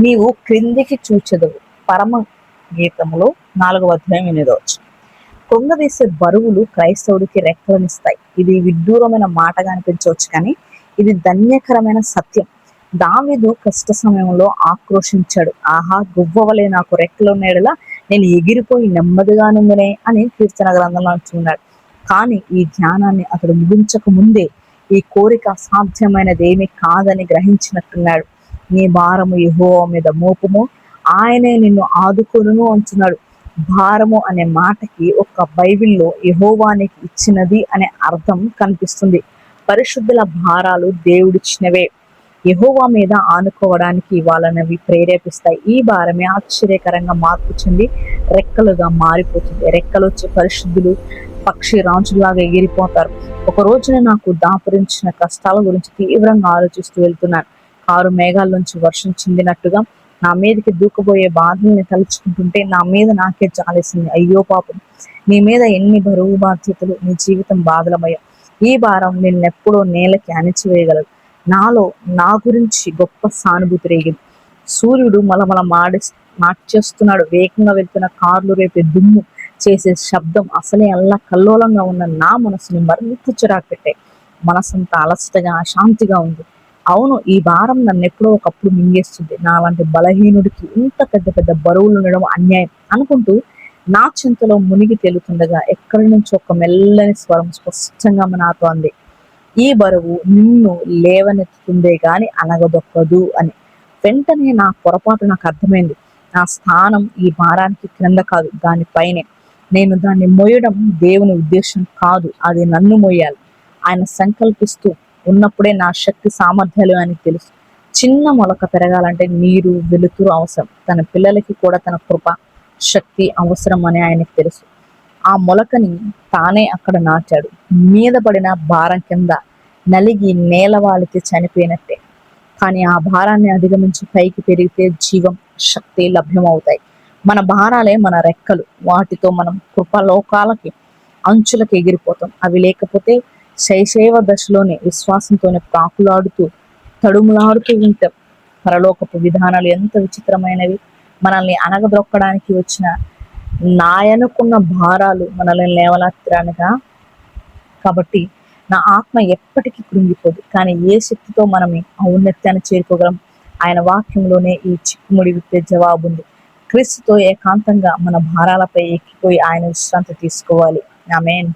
నీవు క్రిందికి చూచెదవు. పరమ గీతములో 4వ అధ్యాయం 8వ వచనం. కృంగదీసే బరువులు క్రైస్తవుడికి రెక్కలనిస్తాయి. ఇది విడ్డూరమైన మాటగా అనిపించవచ్చు, కానీ ఇది ధన్యకరమైన సత్యం. దావీదు కష్ట సమయంలో ఆక్రోశించాడు. ఆహా, గువ్వవలే నాకు రెక్కలున్నయెడల నేను ఎగిరిపోయి నెమ్మదిగా నుండునే అని కీర్తన గ్రంథంలో అంటున్నాడు. కానీ ఈ ధ్యానాన్ని అతడు ముగించక ముందే ఈ కోరిక అసాధ్యమైనదేమీ కాదని గ్రహించినట్టున్నాడు. నీ భారము యెహోవా మీద మోపుము, ఆయనే నిన్ను ఆదుకొనును అంటున్నాడు. భారము అనే మాటకి ఒక బైబిల్లో యెహోవానికి ఇచ్చినది అనే అర్థం కనిపిస్తుంది. పరిశుద్ధుల భారాలు దేవుడిచ్చినవే, యెహోవా మీద ఆనుకోవడానికి వాళ్ళనవి ప్రేరేపిస్తాయి. ఈ భారమే ఆశ్చర్యకరంగా మార్పు చెంది రెక్కలుగా మారిపోతుంది. రెక్కలొచ్చి పరిశుద్ధులు పక్షి రాజులాగా ఎగిరిపోతారు. ఒక రోజున నాకు దాపురించిన కష్టాల గురించి తీవ్రంగా ఆలోచిస్తూ వెళ్తున్నాను. కారు మేఘాల నుంచి వర్షం చెందినట్టుగా నా మీదకి దూకబోయే బాధల్ని తలుచుకుంటుంటే నా మీద నాకే జాలేసింది. అయ్యో పాపం, నీ మీద ఎన్ని బరువు బాధ్యతలు, నీ జీవితం బాధలమయ్య. ఈ భారం నిన్నెప్పుడో నేలకి అణిచివేయగలదు. నాలో నా గురించి గొప్ప సానుభూతి రేగింది. సూర్యుడు మలమల మార్చేస్తున్నాడు. వేగంగా వెళ్తున్న కార్లు రేపే దుమ్ము చేసే శబ్దం అసలే అల్లా కల్లోలంగా ఉన్న నా మనసుని మరింత చిరాకు పెట్టాయి. మనసంతా అలసటగా అశాంతిగా ఉంది. అవును, ఈ భారం నన్ను ఎప్పుడో ఒకప్పుడు మింగేస్తుంది. నాలాంటి బలహీనుడికి ఇంత పెద్ద పెద్ద బరువులు ఉండడం అన్యాయం అనుకుంటూ నా చింతలో మునిగి తేలుతుండగా ఎక్కడి నుంచి ఒక మెల్లని స్వరం స్పష్టంగా నాతో అంది, ఈ బరువు నిన్ను లేవనెత్తుతుందే గాని అనగదొక్కదు అని. వెంటనే నా పొరపాటు నాకు అర్థమైంది. నా స్థానం ఈ భారానికి క్రింద కాదు, దానిపైనే. నేను దాన్ని మోయడం దేవుని ఉద్దేశం కాదు, అది నన్ను మోయాలి. ఆయన సంకల్పిస్తూ ఉన్నప్పుడే నా శక్తి సామర్థ్యాలు ఆయనకు తెలుసు. చిన్న మొలక పెరగాలంటే నీరు, వెలుతురు అవసరం. తన పిల్లలకి కూడా తన కృప, శక్తి అవసరం అని ఆయనకు తెలుసు. ఆ మొలకని తానే అక్కడ నాటాడు. మీద పడిన భారం కింద నలిగి నేలవాలితే చనిపోయినట్టే. కానీ ఆ భారాన్ని అధిగమించి పైకి పెరిగితే జీవం, శక్తి లభ్యమవుతాయి. మన భారాలే మన రెక్కలు. వాటితో మనం కృపలోకాలకి అంచులకు ఎగిరిపోతాం. అవి లేకపోతే శైశవ దశలోనే విశ్వాసంతోనే ప్రాకులాడుతూ తడుములాడుతూ ఉంటాం. పరలోకపు విధానాలు ఎంత విచిత్రమైనవి. మనల్ని అనగదొక్కడానికి వచ్చిన నాయనుకున్న భారాలు మనల్ని లేవనెత్తడానిగా. కాబట్టి నా ఆత్మ ఎప్పటికీ కృంగిపోదు. కానీ ఏ శక్తితో మనం ఔన్నత్యాన్ని చేరుకోగలం? ఆయన వాక్యంలోనే ఈ చిక్కుముడి విప్పే జవాబు ఉంది. క్రీస్తుతో ఏకాంతంగా మన భారాలపై ఎక్కిపోయి ఆయన విశ్రాంతి తీసుకోవాలి. ఆమేన్.